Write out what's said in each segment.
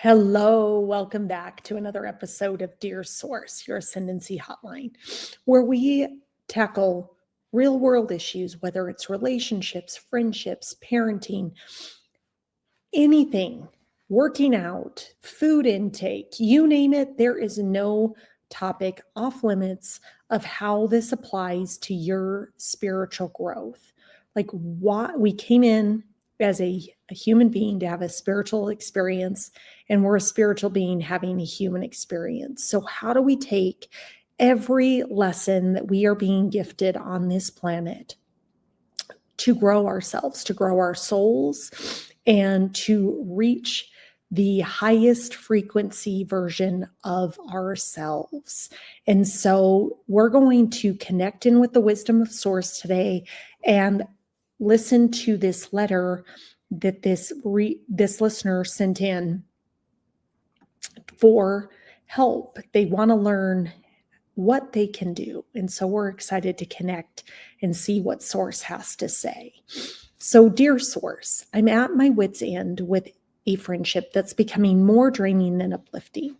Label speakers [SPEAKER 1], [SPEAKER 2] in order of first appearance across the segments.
[SPEAKER 1] Hello, welcome back to another episode of Dear Source, your Ascendancy Hotline, where we tackle real world issues, whether it's relationships, friendships, parenting, anything, working out, food intake, you name it. There is no topic off limits of how this applies to your spiritual growth. Like, why we came in as a human being to have a spiritual experience, and we're a spiritual being having a human experience. So, how do we take every lesson that we are being gifted on this planet to grow ourselves, to grow our souls, and to reach the highest frequency version of ourselves? And so we're going to connect in with the wisdom of Source today and listen to this letter that this listener sent in for help. They want to learn what they can do. And so we're excited to connect and see what Source has to say. So, dear Source, I'm at my wit's end with a friendship that's becoming more draining than uplifting.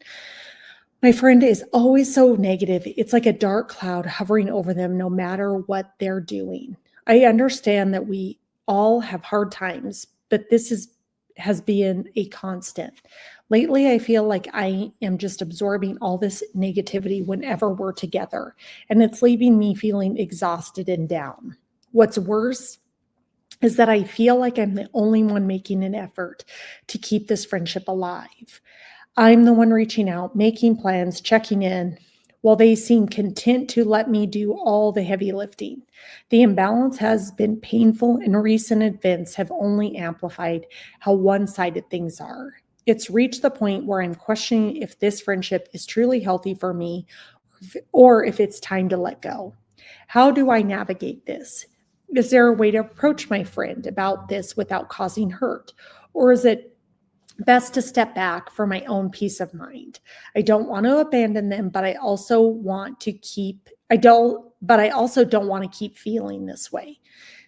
[SPEAKER 1] My friend is always so negative. It's like a dark cloud hovering over them no matter what they're doing. I understand that we all have hard times, but this has been a constant. Lately, I feel like I am just absorbing all this negativity whenever we're together, and it's leaving me feeling exhausted and down. What's worse is that I feel like I'm the only one making an effort to keep this friendship alive. I'm the one reaching out, making plans, checking in, while they seem content to let me do all the heavy lifting. The imbalance has been painful, and recent events have only amplified how one-sided things are. It's reached the point where I'm questioning if this friendship is truly healthy for me or if it's time to let go. How do I navigate this? Is there a way to approach my friend about this without causing hurt? Or is it best to step back for my own peace of mind? I don't want to abandon them, but I also don't want to keep feeling this way.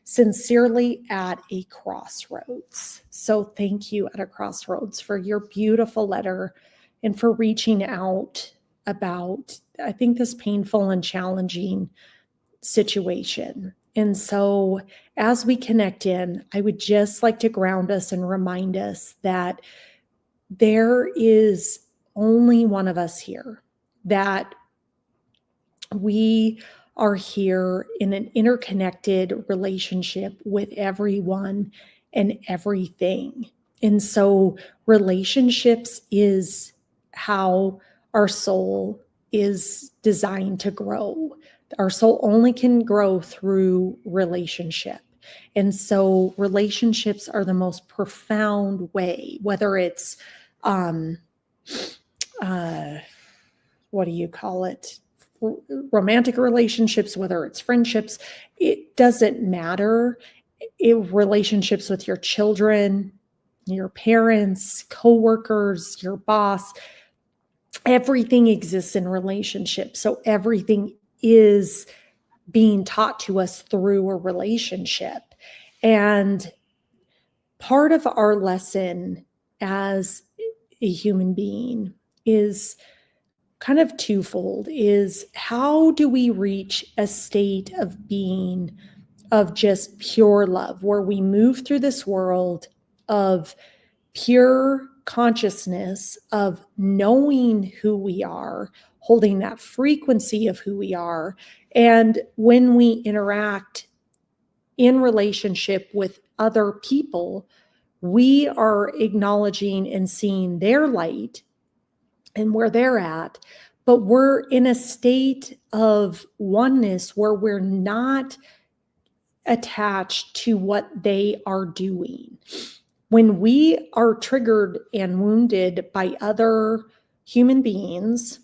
[SPEAKER 1] Sincerely, at a crossroads. So thank you, at a crossroads, for your beautiful letter and for reaching out about, I think, this painful and challenging situation. And so as we connect in, I would just like to ground us and remind us that there is only one of us here, that we are here in an interconnected relationship with everyone and everything. And so relationships is how our soul is designed to grow. Our soul only can grow through relationship. And so relationships are the most profound way, whether it's, what do you call it? Romantic relationships, whether it's friendships, it doesn't matter. Relationships with your children, your parents, coworkers, your boss, everything exists in relationships. So everything is being taught to us through a relationship. And part of our lesson as a human being is kind of twofold. Is how do we reach a state of being of just pure love, where we move through this world of pure consciousness, of knowing who we are, holding that frequency of who we are. And when we interact in relationship with other people, we are acknowledging and seeing their light and where they're at, but we're in a state of oneness where we're not attached to what they are doing. When we are triggered and wounded by other human beings,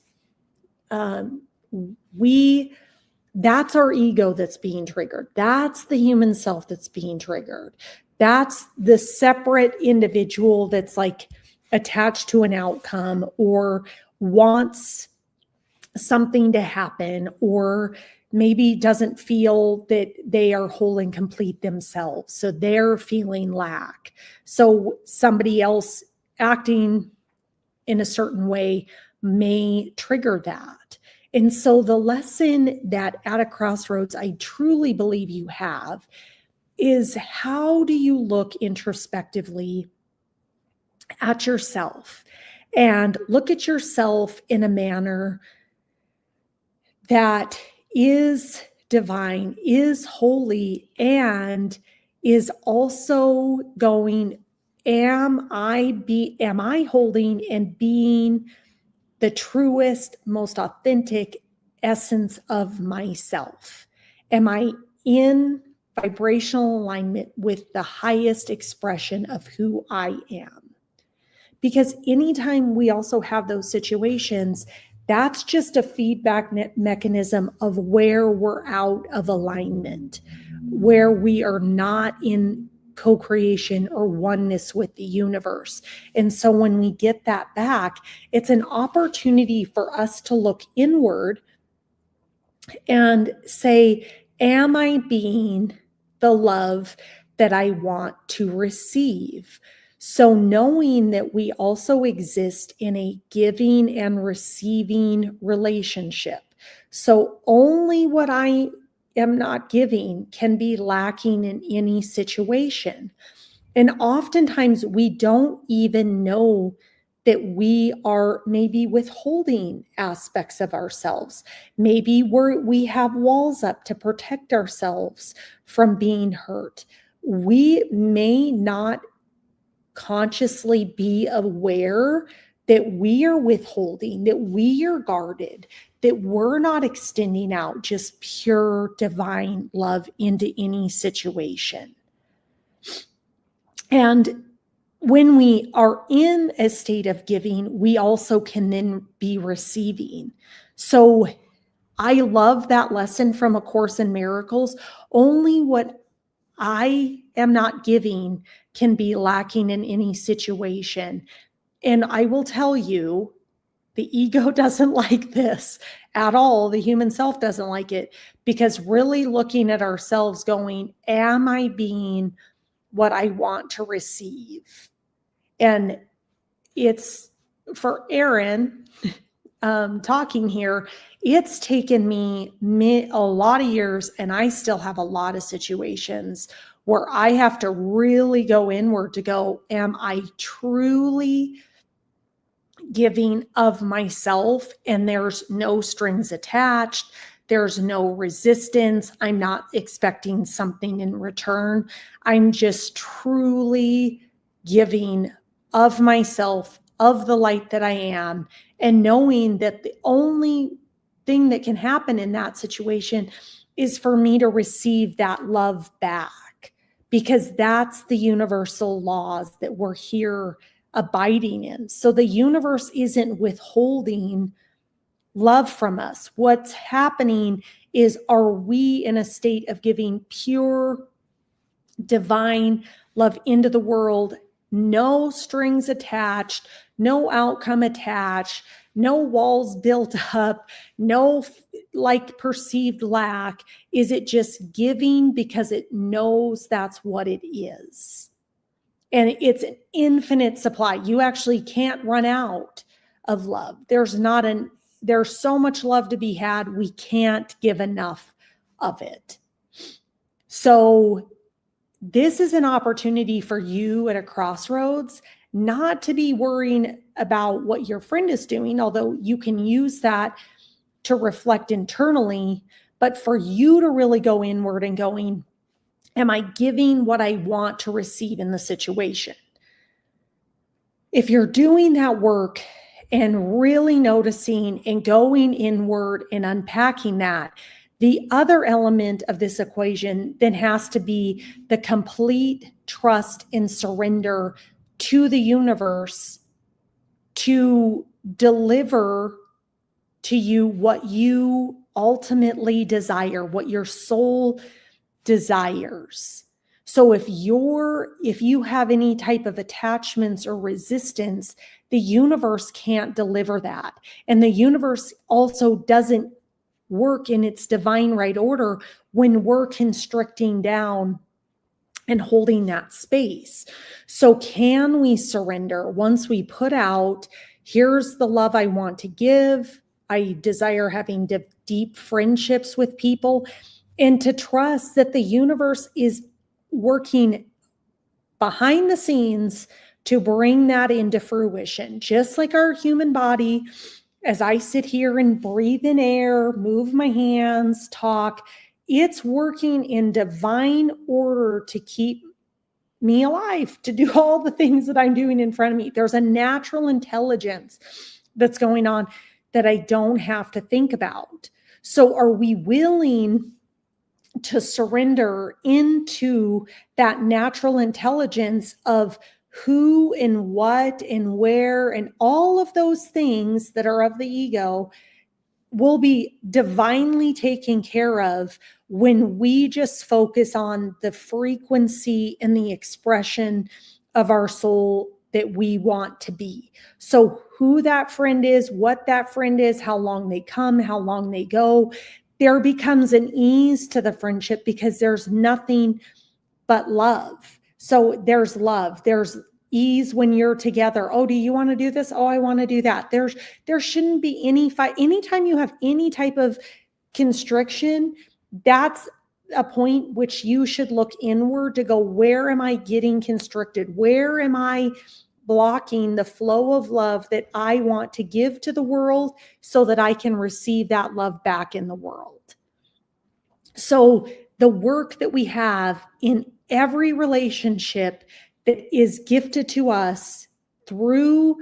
[SPEAKER 1] that's our ego that's being triggered. That's the human self that's being triggered. That's the separate individual that's like attached to an outcome or wants something to happen, or maybe doesn't feel that they are whole and complete themselves. So they're feeling lack. So somebody else acting in a certain way may trigger that. And so the lesson that at a crossroads I truly believe you have is, how do you look introspectively at yourself and look at yourself in a manner that is divine, is holy, and is also going, am I holding and being the truest, most authentic essence of myself? Am I in vibrational alignment with the highest expression of who I am? Because anytime we also have those situations, that's just a feedback mechanism of where we're out of alignment, where we are not in co-creation or oneness with the universe. And so when we get that back, it's an opportunity for us to look inward and say, am I being the love that I want to receive? So knowing that we also exist in a giving and receiving relationship. So only what I am not giving can be lacking in any situation. And oftentimes we don't even know that we are maybe withholding aspects of ourselves. Maybe we have walls up to protect ourselves from being hurt. We may not consciously be aware that we are withholding, that we are guarded, that we're not extending out just pure divine love into any situation. And when we are in a state of giving, we also can then be receiving. So I love that lesson from A Course in Miracles. Only what I am not giving can be lacking in any situation. And I will tell you, the ego doesn't like this at all. The human self doesn't like it, because really looking at ourselves going, am I being what I want to receive? And it's, for Erin, talking here, it's taken me a lot of years, and I still have a lot of situations where I have to really go inward to go, am I truly giving of myself? And there's no strings attached. There's no resistance. I'm not expecting something in return. I'm just truly giving of myself, of the light that I am, and knowing that the only thing that can happen in that situation is for me to receive that love back, because that's the universal laws that we're here abiding in. So the universe isn't withholding love from us. What's happening is, are we in a state of giving pure divine love into the world? No strings attached, no outcome attached, no walls built up, no perceived lack. Is it just giving because it knows that's what it is? And it's an infinite supply. You actually can't run out of love. There's so much love to be had. We can't give enough of it. So this is an opportunity for you at a crossroads, not to be worrying about what your friend is doing, although you can use that to reflect internally, but for you to really go inward and going, am I giving what I want to receive in the situation? If you're doing that work and really noticing and going inward and unpacking that, the other element of this equation then has to be the complete trust and surrender to the universe to deliver to you what you ultimately desire, what your soul desires. So if you have any type of attachments or resistance, the universe can't deliver that. And the universe also doesn't work in its divine right order when we're constricting down and holding that space. So can we surrender once we put out, Here's the love I want to give. I desire having deep friendships with people, and to trust that the universe is working behind the scenes to bring that into fruition. Just like our human body, as I sit here and breathe in air, move my hands, talk, it's working in divine order to keep me alive, to do all the things that I'm doing in front of me. There's a natural intelligence that's going on that I don't have to think about. So are we willing to surrender into that natural intelligence of who and what and where and all of those things that are of the ego will be divinely taken care of when we just focus on the frequency and the expression of our soul that we want to be. So who that friend is, what that friend is, how long they come, how long they go, there becomes an ease to the friendship because there's nothing but love. So there's love, there's ease when you're together. Oh, do you want to do this? Oh, I want to do that. There shouldn't be any fight. Anytime you have any type of constriction, that's a point which you should look inward to go, where am I getting constricted? Where am I blocking the flow of love that I want to give to the world so that I can receive that love back in the world? So the work that we have in every relationship that is gifted to us through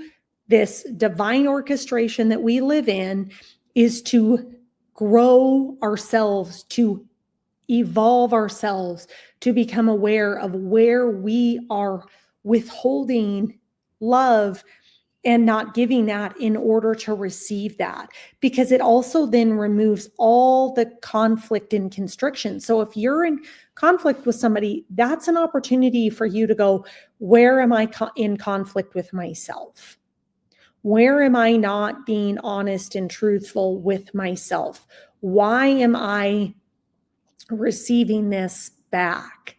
[SPEAKER 1] this divine orchestration that we live in is to grow ourselves, to evolve ourselves, to become aware of where we are withholding love and not giving that in order to receive that, because it also then removes all the conflict and constriction. So if you're in conflict with somebody, that's an opportunity for you to go, where am I in conflict with myself? Where am I not being honest and truthful with myself? Why am I receiving this back?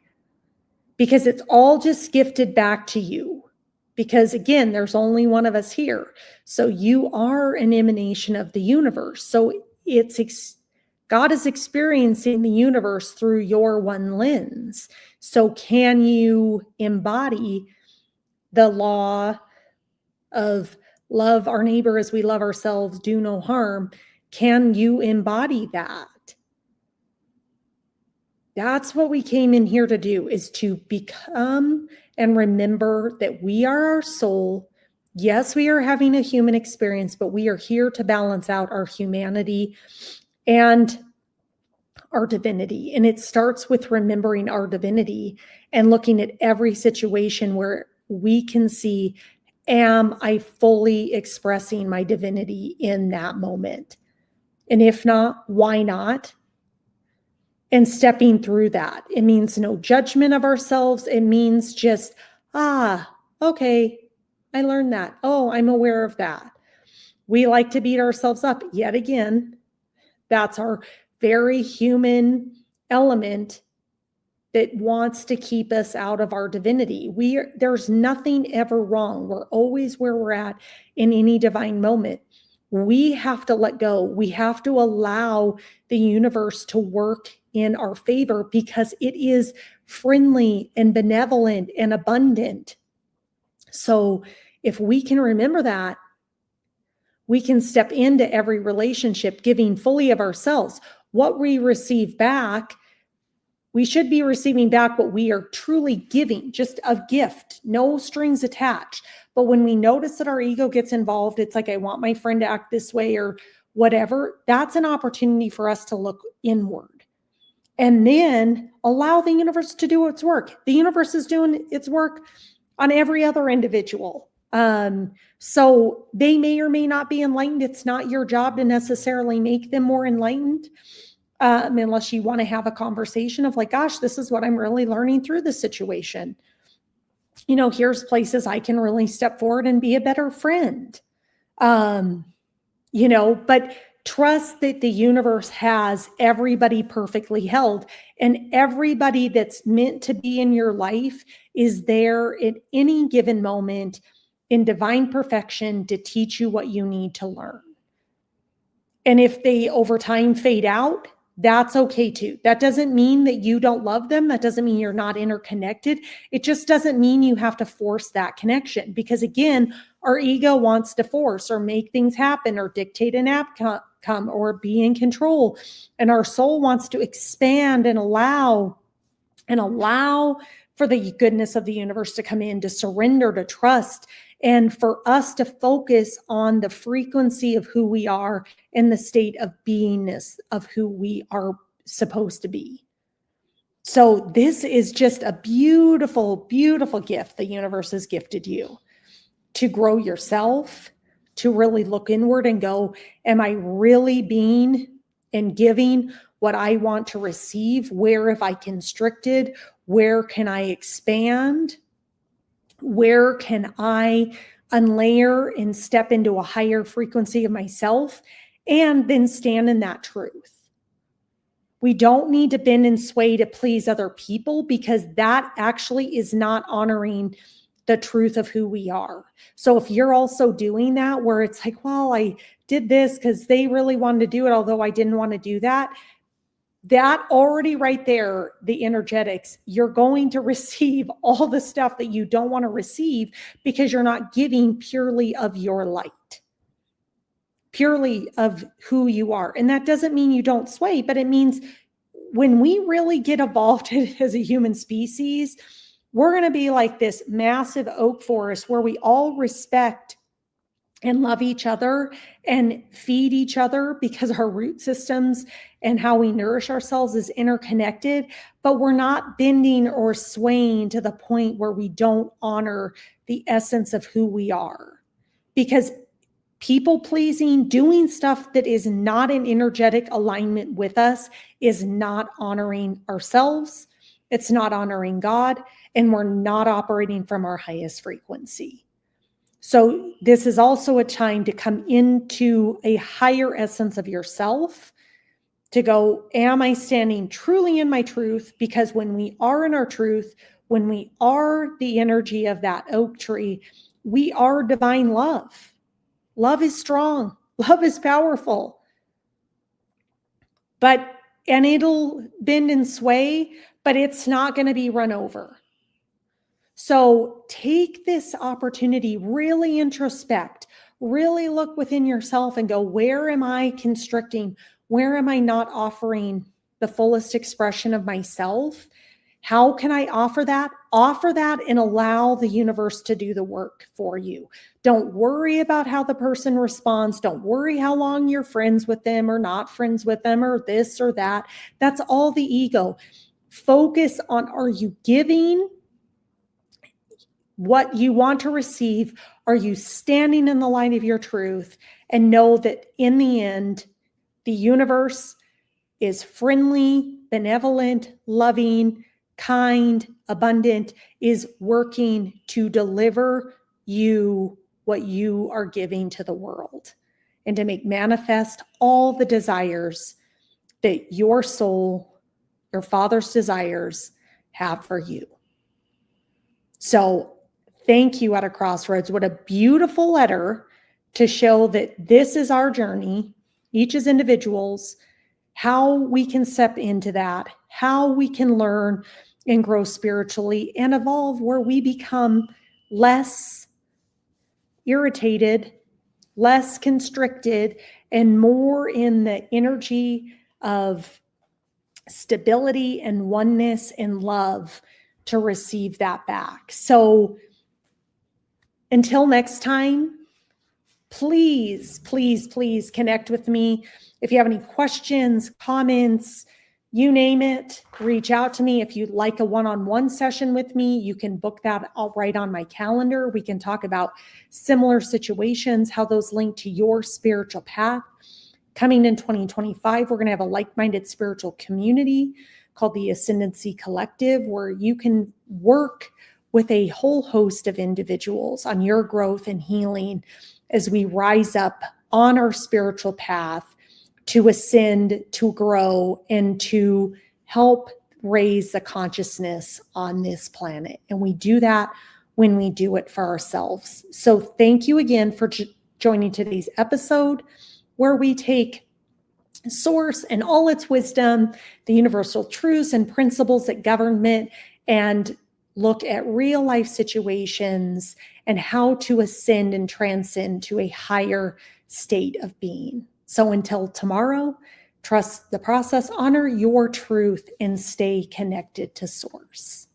[SPEAKER 1] Because it's all just gifted back to you. Because again, there's only one of us here. So you are an emanation of the universe. So God is experiencing the universe through your one lens. So can you embody the law of love our neighbor as we love ourselves, do no harm? Can you embody that? That's what we came in here to do, is to become and remember that we are our soul. Yes, we are having a human experience, but we are here to balance out our humanity and our divinity. And it starts with remembering our divinity and looking at every situation where we can see, am I fully expressing my divinity in that moment? And if not, why not? And stepping through that. It means no judgment of ourselves. It means just, okay, I learned that. Oh, I'm aware of that. We like to beat ourselves up yet again. That's our very human element that wants to keep us out of our divinity. There's nothing ever wrong. We're always where we're at in any divine moment. We have to let go. We have to allow the universe to work in our favor because it is friendly and benevolent and abundant. So if we can remember that, we can step into every relationship giving fully of ourselves. What we receive back, we should be receiving back what we are truly giving, just a gift, no strings attached. But when we notice that our ego gets involved, it's like, I want my friend to act this way or whatever. That's an opportunity for us to look inward and then allow the universe to do its work. The universe is doing its work on every other individual. So they may or may not be enlightened. It's not your job to necessarily make them more enlightened. Unless you want to have a conversation of like, gosh, this is what I'm really learning through this situation. Here's places I can really step forward and be a better friend. But trust that the universe has everybody perfectly held, and everybody that's meant to be in your life is there at any given moment in divine perfection to teach you what you need to learn. And if they over time fade out, that's okay too. That doesn't mean that you don't love them. That doesn't mean you're not interconnected. It just doesn't mean you have to force that connection, because again, our ego wants to force or make things happen or dictate an outcome or be in control. And our soul wants to expand and allow for the goodness of the universe to come in, to surrender, to trust, and for us to focus on the frequency of who we are and the state of beingness of who we are supposed to be. So this is just a beautiful, beautiful gift the universe has gifted you to grow yourself, to really look inward and go, am I really being and giving what I want to receive? Where have I constricted? Where can I expand? Where can I unlayer and step into a higher frequency of myself and then stand in that truth? We don't need to bend and sway to please other people, because that actually is not honoring the truth of who we are. So if you're also doing that, where it's like, well, I did this because they really wanted to do it, although I didn't want to do that, that already right there, the energetics, you're going to receive all the stuff that you don't want to receive, because you're not giving purely of your light, purely of who you are. And that doesn't mean you don't sway, but it means when we really get evolved as a human species, we're going to be like this massive oak forest where we all respect and love each other and feed each other, because our root systems and how we nourish ourselves is interconnected, but we're not bending or swaying to the point where we don't honor the essence of who we are. Because people pleasing, doing stuff that is not in energetic alignment with us, is not honoring ourselves. It's not honoring God, and we're not operating from our highest frequency. So this is also a time to come into a higher essence of yourself, to go, am I standing truly in my truth? Because when we are in our truth, when we are the energy of that oak tree, we are divine love. Love is strong. Love is powerful. And it'll bend and sway, but it's not going to be run over. So take this opportunity, really introspect, really look within yourself and go, where am I constricting? Where am I not offering the fullest expression of myself? How can I offer that? Offer that and allow the universe to do the work for you. Don't worry about how the person responds. Don't worry how long you're friends with them or not friends with them or this or that. That's all the ego. Focus on, are you giving what you want to receive? Are you standing in the light of your truth? And know that in the end, the universe is friendly, benevolent, loving, kind, abundant, is working to deliver you what you are giving to the world, and to make manifest all the desires that your soul, your Father's desires, have for you. So thank you at a Crossroads. What a beautiful letter to show that this is our journey, each as individuals, how we can step into that, how we can learn and grow spiritually and evolve, where we become less irritated, less constricted, and more in the energy of stability and oneness and love to receive that back. So until next time, please, please, please connect with me. If you have any questions, comments, you name it, reach out to me. If you'd like a one-on-one session with me, you can book that right on my calendar. We can talk about similar situations, how those link to your spiritual path. Coming in 2025, we're going to have a like-minded spiritual community called the Ascendancy Collective, where you can work with a whole host of individuals on your growth and healing as we rise up on our spiritual path to ascend, to grow, and to help raise the consciousness on this planet. And we do that when we do it for ourselves. So thank you again for joining today's episode, where we take Source and all its wisdom, the universal truths and principles that govern it, and look at real life situations and how to ascend and transcend to a higher state of being. So until tomorrow, trust the process, honor your truth, and stay connected to Source.